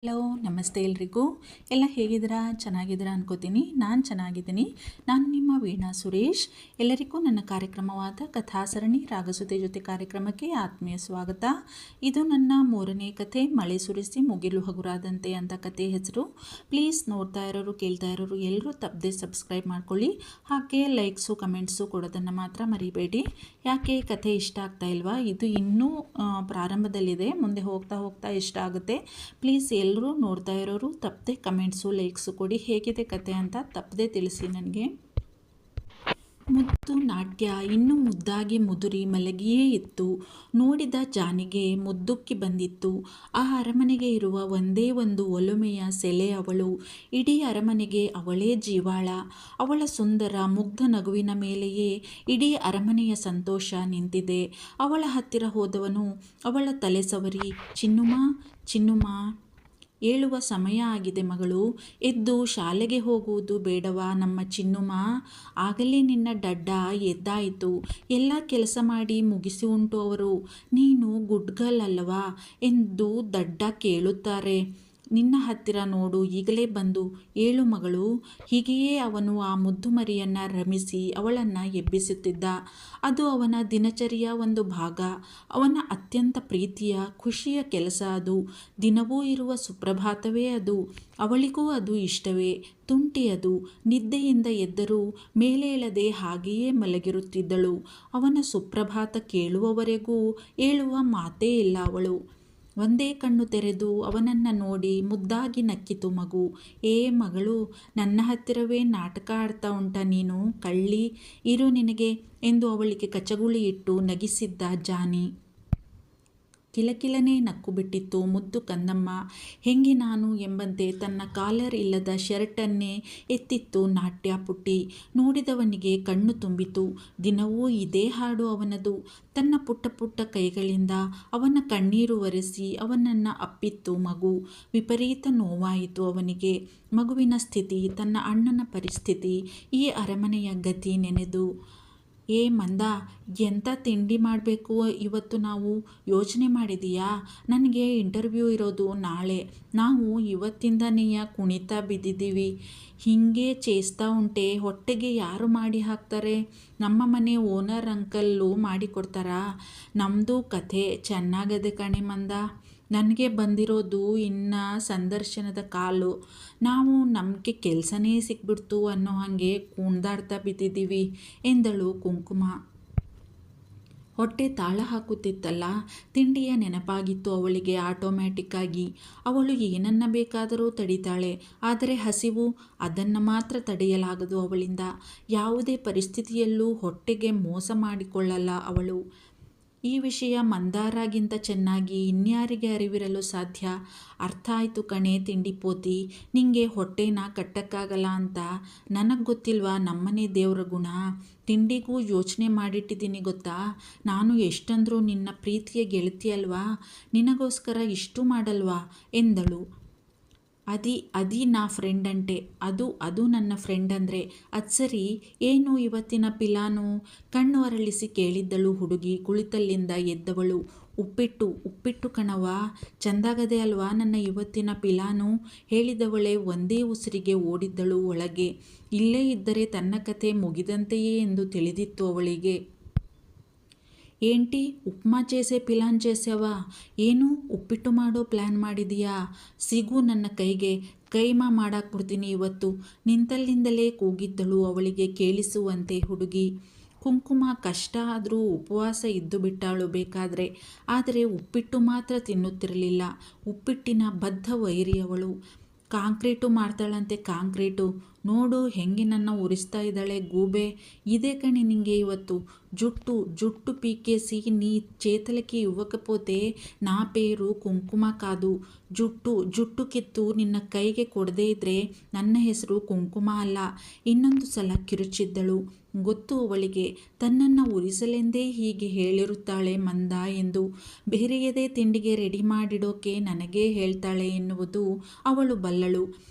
Hello, ನಮಸ್ತೆ ಎಲ್ರಿಗೂ. ಎಲ್ಲ ಹೇಗಿದ್ದೀರಾ? ಚೆನ್ನಾಗಿದ್ದೀರಾ ಅನ್ಕೋತೀನಿ. ನಾನು ಚೆನ್ನಾಗಿದ್ದೀನಿ. ನಾನು ನಿಮ್ಮ ವೀಣಾ ಸುರೇಶ್. ಎಲ್ಲರಿಗೂ ನನ್ನ ಕಾರ್ಯಕ್ರಮವಾದ ಕಥಾಸರಣಿ ರಾಗಸುತೆ ಜೊತೆ ಕಾರ್ಯಕ್ರಮಕ್ಕೆ ಆತ್ಮೀಯ ಸ್ವಾಗತ. ಇದು ನನ್ನ 3ನೇ ಕಥೆ, ಮಳೆ ಸುರಿಸಿ ಮುಗಿಲು ಹಗುರಾದಂತೆ ಅಂತ ಕಥೆ ಹೆಸರು. ಪ್ಲೀಸ್ ನೋಡ್ತಾ ಇರೋರು ಕೇಳ್ತಾ ಇರೋರು ಎಲ್ಲರೂ ತಪ್ಪದೆ ಸಬ್ಸ್ಕ್ರೈಬ್ ಮಾಡ್ಕೊಳ್ಳಿ. ಹಾಗೆ ಲೈಕ್ಸು ಕಮೆಂಟ್ಸು ಕೊಡೋದನ್ನು ಮಾತ್ರ ಮರಿಬೇಡಿ. ಯಾಕೆ ಕಥೆ ಇಷ್ಟ ಆಗ್ತಾ ಇಲ್ವಾ? ಇದು ಇನ್ನೂ ಪ್ರಾರಂಭದಲ್ಲಿದೆ, ಮುಂದೆ ಹೋಗ್ತಾ ಹೋಗ್ತಾ ಇಷ್ಟ ಆಗುತ್ತೆ. ಪ್ಲೀಸ್ ಎಲ್ಲರೂ ನೋಡ್ತಾ ಇರೋರು ತಪ್ಪದೆ ಕಮೆಂಟ್ಸು ಲೈಕ್ಸು ಕೊಡಿ. ಹೇಗಿದೆ ಕತೆ ಅಂತ ತಪ್ಪದೆ ತಿಳಿಸಿ ನನಗೆ. ಮುದ್ದು ನಾಟ್ಯ ಇನ್ನೂ ಮುದ್ದಾಗಿ ಮುದುರಿ ಮಲಗಿಯೇ ಇತ್ತು. ನೋಡಿದ ಜಾನಿಗೆ ಮುದ್ದುಕ್ಕಿ ಬಂದಿತ್ತು. ಆ ಅರಮನೆಗೆ ಇರುವ ಒಂದೇ ಒಂದು ಒಲುಮೆಯ ಸೆಲೆ ಅವಳು. ಇಡೀ ಅರಮನೆಗೆ ಅವಳೇ ಜೀವಾಳ. ಅವಳ ಸುಂದರ ಮುಗ್ಧ ನಗುವಿನ ಮೇಲೆಯೇ ಇಡೀ ಅರಮನೆಯ ಸಂತೋಷ ನಿಂತಿದೆ. ಅವಳ ಹತ್ತಿರ ಹೋದವನು ಅವಳ ತಲೆ ಸವರಿ, ಚಿನ್ನುಮಾ ಚಿನ್ನುಮಾ, ಏಳುವ ಸಮಯ ಆಗಿದೆ ಮಗಳು, ಎದ್ದು ಶಾಲೆಗೆ ಹೋಗುವುದು ಬೇಡವಾ ನಮ್ಮ ಚಿನ್ನುಮಾ? ಆಗಲೇ ನಿನ್ನ ಡಡ್ಡ ಎದ್ದಾಯಿತು, ಎಲ್ಲ ಕೆಲಸ ಮಾಡಿ ಮುಗಿಸಿ ಉಂಟು ಅವರು. ನೀನು ಗುಡ್ ಗರ್ಲ್ ಅಲ್ಲವಾ ಎಂದು ದಡ್ಡ ಕೇಳುತ್ತಾರೆ. ನಿನ್ನ ಹತ್ತಿರ ನೋಡು, ಈಗಲೇ ಬಂದು ಏಳು ಮಗಳು. ಹೀಗೆಯೇ ಅವನು ಆ ಮುದ್ದು ಮರಿಯನ್ನು ರಮಿಸಿ ಅವಳನ್ನು ಎಬ್ಬಿಸುತ್ತಿದ್ದ. ಅದು ಅವನ ದಿನಚರಿಯ ಒಂದು ಭಾಗ. ಅವನ ಅತ್ಯಂತ ಪ್ರೀತಿಯ ಖುಷಿಯ ಕೆಲಸ ಅದು. ದಿನವೂ ಇರುವ ಸುಪ್ರಭಾತವೇ ಅದು. ಅವಳಿಗೂ ಅದು ಇಷ್ಟವೇ. ತುಂಟಿ ಅದು. ನಿದ್ದೆಯಿಂದ ಎದ್ದರೂ ಮೇಲೇಳದೆ ಹಾಗೆಯೇ ಮಲಗಿರುತ್ತಿದ್ದಳು. ಅವನ ಸುಪ್ರಭಾತ ಕೇಳುವವರೆಗೂ ಏಳುವ ಮಾತೇ ಇಲ್ಲ ಅವಳು. ಒಂದೇ ಕಣ್ಣು ತೆರೆದು ಅವನನ್ನು ನೋಡಿ ಮುದ್ದಾಗಿ ನಕ್ಕಿತು ಮಗು. ಏ ಮಗಳು, ನನ್ನ ಹತ್ತಿರವೇ ನಾಟಕ ಆಡ್ತಾ ಉಂಟ ನೀನು ಕಳ್ಳಿ? ಇರು ನಿನಗೆ ಎಂದು ಅವಳಿಗೆ ಕಚಗುಳಿ ಇಟ್ಟು ನಗಿಸಿದ್ದ ಜಾನಿ. ಕಿಲಕಿಲನೆ ನಕ್ಕು ಬಿಟ್ಟಿತ್ತು ಮುದ್ದು ಕಂದಮ್ಮ. ಹೆಂಗಿ ನಾನು ಎಂಬಂತೆ ತನ್ನ ಕಾಲರ್ ಇಲ್ಲದ ಶರ್ಟನ್ನೇ ಎತ್ತಿತ್ತು ನಾಟ್ಯ ಪುಟ್ಟಿ. ನೋಡಿದವನಿಗೆ ಕಣ್ಣು ತುಂಬಿತು. ದಿನವೂ ಇದೇ ಹಾಡು ಅವನದು. ತನ್ನ ಪುಟ್ಟ ಪುಟ್ಟ ಕೈಗಳಿಂದ ಅವನ ಕಣ್ಣೀರು ಒರೆಸಿ ಅವನನ್ನು ಅಪ್ಪಿತ್ತು ಮಗು. ವಿಪರೀತ ನೋವಾಯಿತು ಅವನಿಗೆ. ಮಗುವಿನ ಸ್ಥಿತಿ, ತನ್ನ ಅಣ್ಣನ ಪರಿಸ್ಥಿತಿ, ಈ ಅರಮನೆಯ ಗತಿ ನೆನೆದು. ಏ ಮಂದ, ಎಂಥ ತಿಂಡಿ ಮಾಡಬೇಕು ಇವತ್ತು ನಾವು ಯೋಚನೆ ಮಾಡಿದೀಯಾ? ನನಗೆ ಇಂಟರ್ವ್ಯೂ ಇರೋದು ನಾಳೆ. ನಾವು ಇವತ್ತಿಂದನೇ ಕುಣಿತಾ ಬಿದ್ದಿದ್ದೀವಿ. ಹೀಗೆ ಚೇಸ್ತಾ ಉಂಟೆ ಹೊಟ್ಟೆಗೆ ಯಾರು ಮಾಡಿ ಹಾಕ್ತಾರೆ? ನಮ್ಮ ಮನೆ ಓನರ್ ಅಂಕಲ್ಲು ಮಾಡಿಕೊಡ್ತಾರಾ? ನಮ್ಮದು ಕಥೆ ಚೆನ್ನಾಗದೆ ಕಣೆ ಮಂದ. ನನಗೆ ಬಂದಿರೋದು ಇನ್ನು ಸಂದರ್ಶನದ ಕಾಲು. ನಾವು ನಮಗೆ ಕೆಲಸನೇ ಸಿಕ್ಬಿಡ್ತು ಅನ್ನೋ ಹಾಗೆ ಕುಣ್ದಾಡ್ತಾ ಬಿದ್ದಿದ್ದೀವಿ ಎಂದಳು ಕುಂಕುಮ. ಹೊಟ್ಟೆ ತಾಳ ಹಾಕುತ್ತಿತ್ತಲ್ಲ. ತಿಂಡಿಯ ನೆನಪಾಗಿತ್ತು ಅವಳಿಗೆ ಆಟೋಮ್ಯಾಟಿಕ್ಕಾಗಿ. ಅವಳು ಏನನ್ನ ಬೇಕಾದರೂ ತಡಿತಾಳೆ, ಆದರೆ ಹಸಿವು, ಅದನ್ನು ಮಾತ್ರ ತಡೆಯಲಾಗದು ಅವಳಿಂದ. ಯಾವುದೇ ಪರಿಸ್ಥಿತಿಯಲ್ಲೂ ಹೊಟ್ಟೆಗೆ ಮೋಸ ಮಾಡಿಕೊಳ್ಳಲ್ಲ ಅವಳು. ಈ ವಿಷಯ ಮಂದಾರಾಗಿಂತ ಚೆನ್ನಾಗಿ ಇನ್ಯಾರಿಗೆ ಅರಿವಿರಲು ಸಾಧ್ಯ? ಅರ್ಥ ಆಯಿತು ಕಣೆ ತಿಂಡಿಪೋತಿ, ನಿಂಗೆ ಹೊಟ್ಟೆನ ಕಟ್ಟಕ್ಕಾಗಲ್ಲ ಅಂತ. ನನಗೆ ಗೊತ್ತಿಲ್ವಾ ನಮ್ಮನೆ ದೇವ್ರ ಗುಣ? ತಿಂಡಿಗೂ ಯೋಚನೆ ಮಾಡಿಟ್ಟಿದ್ದೀನಿ ಗೊತ್ತಾ? ನಾನು ಎಷ್ಟಂದ್ರೂ ನಿನ್ನ ಪ್ರೀತಿಯ ಗೆಳತಿ ಅಲ್ವಾ? ನಿನಗೋಸ್ಕರ ಇಷ್ಟು ಮಾಡಲ್ವಾ ಎಂದಳು. ಅದಿ ನಾ ಫ್ರೆಂಡ್ ಅಂಟೆ. ಅದು ನನ್ನ ಫ್ರೆಂಡ್ ಅಂದರೆ ಅದು ಸರಿ. ಏನು ಇವತ್ತಿನ ಪಿಲಾನು? ಕಣ್ಣು ಅರಳಿಸಿ ಕೇಳಿದ್ದಳು ಹುಡುಗಿ ಕುಳಿತಲ್ಲಿಂದ ಎದ್ದವಳು. ಉಪ್ಪಿಟ್ಟು ಕಣವ. ಚಂದಾಗದೆ ಅಲ್ವಾ ನನ್ನ ಇವತ್ತಿನ ಪಿಲಾನು ಹೇಳಿದವಳೆ ಒಂದೇ ಉಸಿರಿಗೆ ಓಡಿದ್ದಳು ಒಳಗೆ. ಇಲ್ಲೇ ಇದ್ದರೆ ತನ್ನ ಕತೆ ಮುಗಿದಂತೆಯೇ ಎಂದು ತಿಳಿದಿತ್ತು ಅವಳಿಗೆ. ఏంటి ಉಪ್ಮಾ చేసే ಪಿಲಾನ್ చేసావా? ಏನು ಉಪ್ಪಿಟ್ಟು ಮಾಡೋ ಪ್ಲ್ಯಾನ್ ಮಾಡಿದೀಯಾ? ಸಿಗು ನನ್ನ ಕೈಗೆ, ಕೈಮಾ ಮಾಡಾಕ್ಬಿಡ್ತೀನಿ ಇವತ್ತು. ನಿಂತಲ್ಲಿಂದಲೇ ಕೂಗಿದ್ದಳು ಅವಳಿಗೆ ಕೇಳಿಸುವಂತೆ ಹುಡುಗಿ. ಕುಂಕುಮ ಕಷ್ಟ ಆದರೂ ಉಪವಾಸ ಇದ್ದು ಬಿಟ್ಟಾಳು ಬೇಕಾದರೆ. ಆದರೆ ಉಪ್ಪಿಟ್ಟು ಮಾತ್ರ ತಿನ್ನುತ್ತಿರಲಿಲ್ಲ. ಉಪ್ಪಿಟ್ಟಿನ ಬದ್ಧ ವೈರಿಯವಳು. Concrete ಮಾಡ್ತಾಳಂತೆ, concrete. ನೋಡು ಹೆಂಗೆ ನನ್ನ ಉರಿಸ್ತಾ ಇದ್ದಾಳೆ ಗೂಬೆ. ಇದೇ ಕಣೆ ನಿಂಗೆ ಇವತ್ತು. జుట్టు పీకేసి నీ చేతులకి ఇవ్వకపోతే నా పేరు ಕುಂಕುಮ ಕಾದು. ಜುಟ್ಟು ಕಿತ್ತು ನಿನ್ನ ಕೈಗೆ ಕೊಡದೇ ಇದ್ರೆ ನನ್ನ ಹೆಸರು ಕುಂಕುಮ ಅಲ್ಲ. ಇನ್ನೊಂದು ಸಲ ಕಿರುಚಿದ್ದಳು. ಗೊತ್ತು ಅವಳಿಗೆ ತನ್ನನ್ನು ಉರಿಸಲೆಂದೇ ಹೀಗೆ ಹೇಳಿರುತ್ತಾಳೆ ಮಂದ ಎಂದು. ಬೇರೆಯದೇ ತಿಂಡಿಗೆ ರೆಡಿ ಮಾಡಿಡೋಕೆ ನನಗೇ ಹೇಳ್ತಾಳೆ ಎನ್ನುವುದು ಅವಳು ಬಲ್ಲಳು.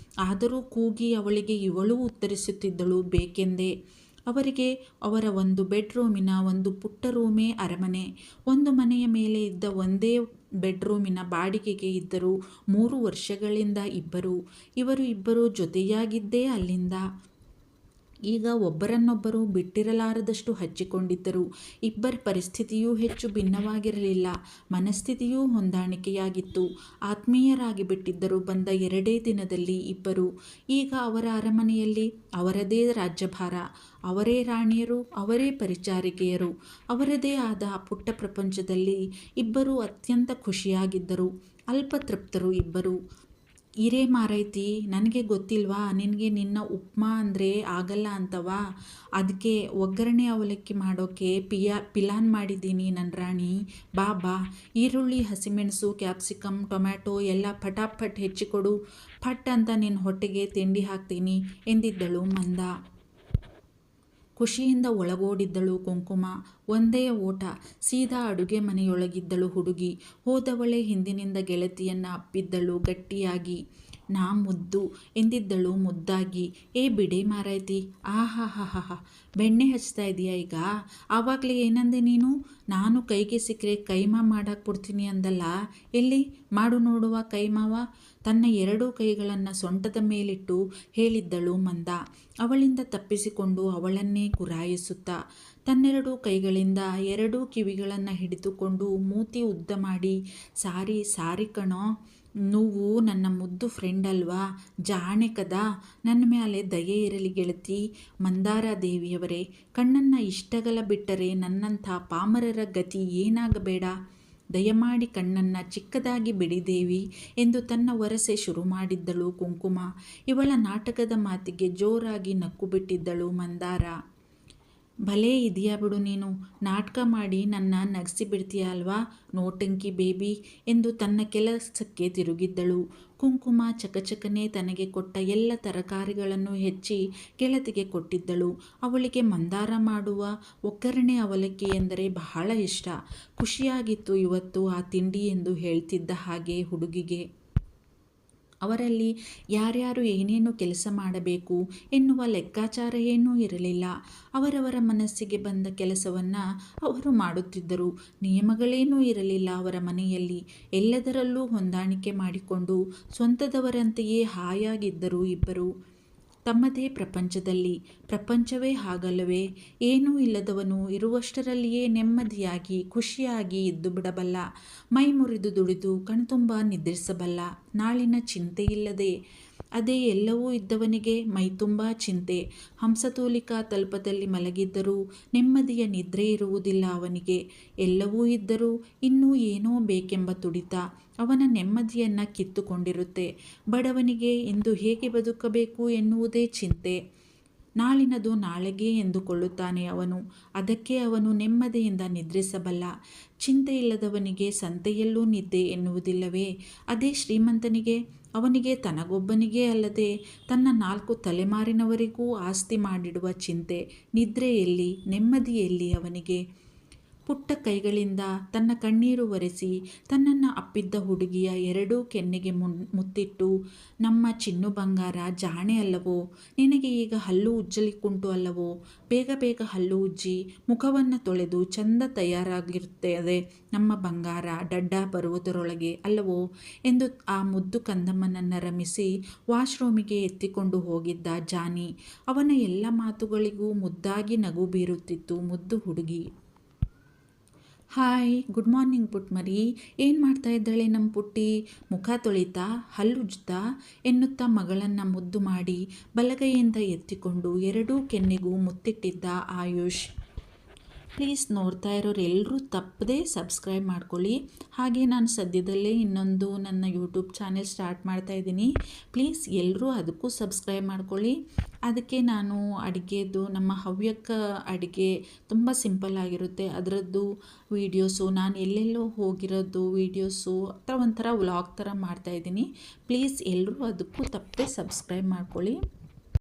ಆದರೂ ಕೂಗಿ ಅವಳಿಗೆ ಇವಳೂ ಉತ್ತರಿಸುತ್ತಿದ್ದಳು ಬೇಕೆಂದೇ. ಅವರಿಗೆ ಅವರ ಒಂದು ಬೆಡ್ರೂಮಿನ ಒಂದು ಪುಟ್ಟ ರೂಮೇ ಅರಮನೆ. ಒಂದು ಮನೆಯ ಮೇಲೆ ಇದ್ದ ಒಂದೇ ಬೆಡ್ರೂಮಿನ ಬಾಡಿಗೆಗೆ ಇದ್ದರು 3 ವರ್ಷಗಳಿಂದ ಇವರು ಇಬ್ಬರು ಜೊತೆಯಾಗಿದ್ದೇ ಅಲ್ಲಿಂದ. ಈಗ ಒಬ್ಬರನ್ನೊಬ್ಬರು ಬಿಟ್ಟಿರಲಾರದಷ್ಟು ಹಚ್ಚಿಕೊಂಡಿದ್ದರು. ಇಬ್ಬರ ಪರಿಸ್ಥಿತಿಯೂ ಹೆಚ್ಚು ಭಿನ್ನವಾಗಿರಲಿಲ್ಲ. ಮನಸ್ಥಿತಿಯೂ ಹೊಂದಾಣಿಕೆಯಾಗಿತ್ತು. ಆತ್ಮೀಯರಾಗಿ ಬಿಟ್ಟಿದ್ದರು ಬಂದ 2 ದಿನದಲ್ಲಿ ಇಬ್ಬರು. ಈಗ ಅವರ ಅರಮನೆಯಲ್ಲಿ ಅವರದೇ ರಾಜ್ಯಭಾರ, ಅವರೇ ರಾಣಿಯರು, ಅವರೇ ಪರಿಚಾರಿಕೆಯರು. ಅವರದೇ ಆದ ಪುಟ್ಟ ಪ್ರಪಂಚದಲ್ಲಿ ಇಬ್ಬರು ಅತ್ಯಂತ ಖುಷಿಯಾಗಿದ್ದರು. ಅಲ್ಪತೃಪ್ತರು ಇಬ್ಬರು. ಇರೇ ಮಾರೈತಿ, ನನಗೆ ಗೊತ್ತಿಲ್ವಾ ನಿನಗೆ ನಿನ್ನ ಉಪ್ಮಾ ಅಂದರೆ ಆಗಲ್ಲ ಅಂತವಾ? ಅದಕ್ಕೆ ಒಗ್ಗರಣೆ ಅವಲಕ್ಕಿ ಮಾಡೋಕ್ಕೆ ಪಿಲಾನ್ ಮಾಡಿದ್ದೀನಿ ನನ್ನ ರಾಣಿ. ಬಾ ಬಾ, ಈರುಳ್ಳಿ, ಹಸಿಮೆಣಸು, ಕ್ಯಾಪ್ಸಿಕಮ್, ಟೊಮ್ಯಾಟೊ ಎಲ್ಲ ಪಟಾಪಟ್ ಹೆಚ್ಚಿಕೊಡು. ಪಟ್ ಅಂತ ನಿನ್ನ ಹೊಟ್ಟೆಗೆ ತಿಂಡಿ ಹಾಕ್ತೀನಿ ಎಂದಿದ್ದಳು ಮಂದ. ಖುಷಿಯಿಂದ ಒಳಗೋಡಿದ್ದಳು ಕುಂಕುಮ. ಒಂದೇ ಓಟ, ಸೀದಾ ಅಡುಗೆ ಮನೆಯೊಳಗಿದ್ದಳು ಹುಡುಗಿ. ಹೋದವಳೆ ಹಿಂದಿನಿಂದ ಗೆಳತಿಯನ್ನ ಅಪ್ಪಿದ್ದಳು ಗಟ್ಟಿಯಾಗಿ. ನಾ ಮುದ್ದು ಎಂದಿದ್ದಳು ಮುದ್ದಾಗಿ. ಏ ಬಿಡೆ ಮಾರಾಯ್ತಿ, ಆಹಾಹಾಹಾ, ಬೆಣ್ಣೆ ಹಚ್ತಾ ಇದೀಯಾ ಈಗ? ಆವಾಗಲೇ ಏನಂದೆ ನೀನು? ನಾನು ಕೈಗೆ ಸಿಕ್ಕರೆ ಕೈಮಾ ಮಾಡಕ್ಕೆ ಕೊಡ್ತೀನಿ ಅಂದಲ್ಲ, ಎಲ್ಲಿ ಮಾಡು ನೋಡುವ ಕೈಮಾವ. ತನ್ನ 2 ಕೈಗಳನ್ನು ಸೊಂಟದ ಮೇಲಿಟ್ಟು ಹೇಳಿದ್ದಳು ಮಂದ, ಅವಳಿಂದ ತಪ್ಪಿಸಿಕೊಂಡು ಅವಳನ್ನೇ ಗುರಾಯಿಸುತ್ತಾ. ತನ್ನೆರಡು ಕೈಗಳಿಂದ 2 ಕಿವಿಗಳನ್ನು ಹಿಡಿದುಕೊಂಡು ಮೂತಿ ಉದ್ದ ಮಾಡಿ, ಸಾರಿ ಕಣೋ, ನೀವು ನನ್ನ ಮುದ್ದು ಫ್ರೆಂಡ್ ಅಲ್ವಾ, ಜಾಣೆ ಕದಾ, ನನ್ನ ಮ್ಯಾಲೆ ದಯೆ ಇರಲಿ ಗೆಳತಿ ಮಂದಾರಾದೇವಿಯವರೇ. ಕಣ್ಣನ್ನು ಇಷ್ಟಗಲ ಬಿಟ್ಟರೆ ನನ್ನಂಥ ಪಾಮರರ ಗತಿ ಏನಾಗಬೇಡ. ದಯಮಾಡಿ ಕಣ್ಣನ್ನು ಚಿಕ್ಕದಾಗಿ ಬಿಡಿದೇವಿ ಎಂದು ತನ್ನ ವರಸೆ ಶುರು ಮಾಡಿದ್ದಳು ಕುಂಕುಮ. ಇವಳ ನಾಟಕದ ಮಾತಿಗೆ ಜೋರಾಗಿ ನಕ್ಕು ಬಿಟ್ಟಿದ್ದಳು ಮಂದಾರ. ಭಲೇ ಇದೆಯಾ ಬಿಡು ನೀನು, ನಾಟಕ ಮಾಡಿ ನನ್ನ ನಗಿಸಿ ಬಿಡ್ತೀಯ ಅಲ್ವಾ ನೋಟಂಕಿ ಬೇಬಿ ಎಂದು ತನ್ನ ಕೆಲಸಕ್ಕೆ ತಿರುಗಿದ್ದಳು. ಕುಂಕುಮ ಚಕಚಕನೆ ತನಗೆ ಕೊಟ್ಟ ಎಲ್ಲ ತರಕಾರಿಗಳನ್ನು ಹೆಚ್ಚಿ ಗೆಳತಿಗೆ ಕೊಟ್ಟಿದ್ದಳು. ಅವಳಿಗೆ ಮಂದಾರ ಮಾಡುವ ಒಗ್ಗರಣೆ ಅವಲಕ್ಕಿ ಎಂದರೆ ಬಹಳ ಇಷ್ಟ. ಖುಷಿಯಾಗಿತ್ತು ಇವತ್ತು ಆ ತಿಂಡಿ ಎಂದು ಹೇಳ್ತಿದ್ದ ಹಾಗೆ ಹುಡುಗಿಗೆ. ಅವರಲ್ಲಿ ಯಾರ್ಯಾರು ಏನೇನು ಕೆಲಸ ಮಾಡಬೇಕು ಎನ್ನುವ ಲೆಕ್ಕಾಚಾರ ಏನೂ ಇರಲಿಲ್ಲ. ಅವರವರ ಮನಸ್ಸಿಗೆ ಬಂದ ಕೆಲಸವನ್ನು ಅವರು ಮಾಡುತ್ತಿದ್ದರು. ನಿಯಮಗಳೇನೂ ಇರಲಿಲ್ಲ ಅವರ ಮನೆಯಲ್ಲಿ. ಎಲ್ಲದರಲ್ಲೂ ಹೊಂದಾಣಿಕೆ ಮಾಡಿಕೊಂಡು ಸ್ವಂತದವರಂತೆಯೇ ಹಾಯಾಗಿದ್ದರು ಇಬ್ಬರು. ತಮ್ಮದೇ ಪ್ರಪಂಚದಲ್ಲಿ. ಪ್ರಪಂಚವೇ ಹಾಗಲ್ಲವೇ? ಏನೂ ಇಲ್ಲದವನು ಇರುವಷ್ಟರಲ್ಲಿಯೇ ನೆಮ್ಮದಿಯಾಗಿ ಖುಷಿಯಾಗಿ ಇದ್ದು ಬಿಡಬಲ್ಲ. ಮೈ ಮುರಿದು ದುಡಿದು ಕಣ್ತುಂಬ ನಿದ್ರಿಸಬಲ್ಲ. ನಾಳಿನ ಚಿಂತೆಯಿಲ್ಲದೆ. ಅದೇ ಎಲ್ಲವೂ ಇದ್ದವನಿಗೆ ಮೈತುಂಬ ಚಿಂತೆ. ಹಂಸತೂಲಿಕಾ ತಲ್ಪದಲ್ಲಿ ಮಲಗಿದ್ದರೂ ನೆಮ್ಮದಿಯ ನಿದ್ರೆ ಇರುವುದಿಲ್ಲ ಅವನಿಗೆ. ಎಲ್ಲವೂ ಇದ್ದರೂ ಇನ್ನೂ ಏನೋ ಬೇಕೆಂಬ ತುಡಿತ ಅವನ ನೆಮ್ಮದಿಯನ್ನು ಕಿತ್ತುಕೊಂಡಿರುತ್ತೆ. ಬಡವನಿಗೆ ಇಂದು ಹೇಗೆ ಬದುಕಬೇಕು ಎನ್ನುವುದೇ ಚಿಂತೆ. ನಾಳಿನದು ನಾಳೆಗೆ ಎಂದುಕೊಳ್ಳುತ್ತಾನೆ ಅವನು. ಅದಕ್ಕೆ ಅವನು ನೆಮ್ಮದಿಯಿಂದ ನಿದ್ರಿಸಬಲ್ಲ. ಚಿಂತೆ ಇಲ್ಲದವನಿಗೆ ಸಂತೆಯಲ್ಲೂ ನಿದ್ದೆ ಎನ್ನುವುದಿಲ್ಲವೇ? ಅದೇ ಶ್ರೀಮಂತನಿಗೆ, ಅವನಿಗೆ ತನಗೊಬ್ಬನಿಗೇ ಅಲ್ಲದೆ ತನ್ನ 4 ತಲೆಮಾರಿನವರಿಗೂ ಆಸ್ತಿ ಮಾಡಿಡುವ ಚಿಂತೆ. ನಿದ್ರೆ ಎಲ್ಲಿ, ನೆಮ್ಮದಿ ಎಲ್ಲಿ ಅವನಿಗೆ? ಪುಟ್ಟ ಕೈಗಳಿಂದ ತನ್ನ ಕಣ್ಣೀರು ಒರೆಸಿ ತನ್ನನ್ನು ಅಪ್ಪಿದ್ದ ಹುಡುಗಿಯ 2 ಕೆನ್ನೆಗೆ ಮುತ್ತಿಟ್ಟು, ನಮ್ಮ ಚಿನ್ನು ಬಂಗಾರ ಜಾಣೆ ಅಲ್ಲವೋ, ನಿನಗೆ ಈಗ ಹಲ್ಲು ಉಜ್ಜಲಿಕ್ಕುಂಟು ಅಲ್ಲವೋ, ಬೇಗ ಬೇಗ ಹಲ್ಲು ಉಜ್ಜಿ ಮುಖವನ್ನು ತೊಳೆದು ಚಂದ ತಯಾರಾಗಿರುತ್ತದೆ ನಮ್ಮ ಬಂಗಾರ ಡಡ್ಡ ಬರುವುದರೊಳಗೆ ಅಲ್ಲವೋ ಎಂದು ಆ ಮುದ್ದು ಕಂದಮ್ಮನನ್ನು ರಮಿಸಿ ವಾಶ್ರೂಮಿಗೆ ಎತ್ತಿಕೊಂಡು ಹೋಗಿದ್ದ ಜಾನಿ. ಅವನ ಎಲ್ಲ ಮಾತುಗಳಿಗೂ ಮುದ್ದಾಗಿ ನಗು ಬೀರುತ್ತಿತ್ತು ಮುದ್ದು ಹುಡುಗಿ. ಹಾಯ್, ಗುಡ್ ಮಾರ್ನಿಂಗ್ ಪುಟ್ಮರಿ, ಏನು ಮಾಡ್ತಾ ಇದ್ದಾಳೆ ನಮ್ಮ ಪುಟ್ಟಿ? ಮುಖ ತೊಳಿತಾ, ಹಲ್ಲುಜ್ತಾ ಎನ್ನುತ್ತಾ ಮಗಳನ್ನು ಮುದ್ದು ಮಾಡಿ ಬಲಗೈಯಿಂದ ಎತ್ತಿಕೊಂಡು 2 ಕೆನ್ನೆಗೂ ಮುತ್ತಿಟ್ಟಿದ್ದ ಆಯುಷ್. ಪ್ಲೀಸ್ ನೋಡ್ತಾ ಇರೋರು ಎಲ್ಲರೂ ತಪ್ಪದೆ ಸಬ್ಸ್ಕ್ರೈಬ್ ಮಾಡ್ಕೊಳ್ಳಿ. ಹಾಗೆ ನಾನು ಸದ್ಯದಲ್ಲೇ ಇನ್ನೊಂದು ನನ್ನ ಯೂಟ್ಯೂಬ್ ಚಾನೆಲ್ ಸ್ಟಾರ್ಟ್ ಮಾಡ್ತಾ ಇದ್ದೀನಿ. ಪ್ಲೀಸ್ ಎಲ್ಲರೂ ಅದಕ್ಕೂ ಸಬ್ಸ್ಕ್ರೈಬ್ ಮಾಡ್ಕೊಳ್ಳಿ. ಅದಕ್ಕೆ ನಾನು ಅಡುಗೆದು, ನಮ್ಮ ಹವ್ಯಕ ಅಡುಗೆ ತುಂಬ ಸಿಂಪಲ್ ಆಗಿರುತ್ತೆ, ಅದರದ್ದು ವೀಡಿಯೋಸು, ನಾನು ಎಲ್ಲೆಲ್ಲೋ ಹೋಗಿರೋದು ವೀಡಿಯೋಸು ಒಂಥರ ವ್ಲಾಗ್ ಥರ ಮಾಡ್ತಾಯಿದ್ದೀನಿ. ಪ್ಲೀಸ್ ಎಲ್ಲರೂ ಅದಕ್ಕೂ ತಪ್ಪದೆ ಸಬ್ಸ್ಕ್ರೈಬ್ ಮಾಡ್ಕೊಳ್ಳಿ.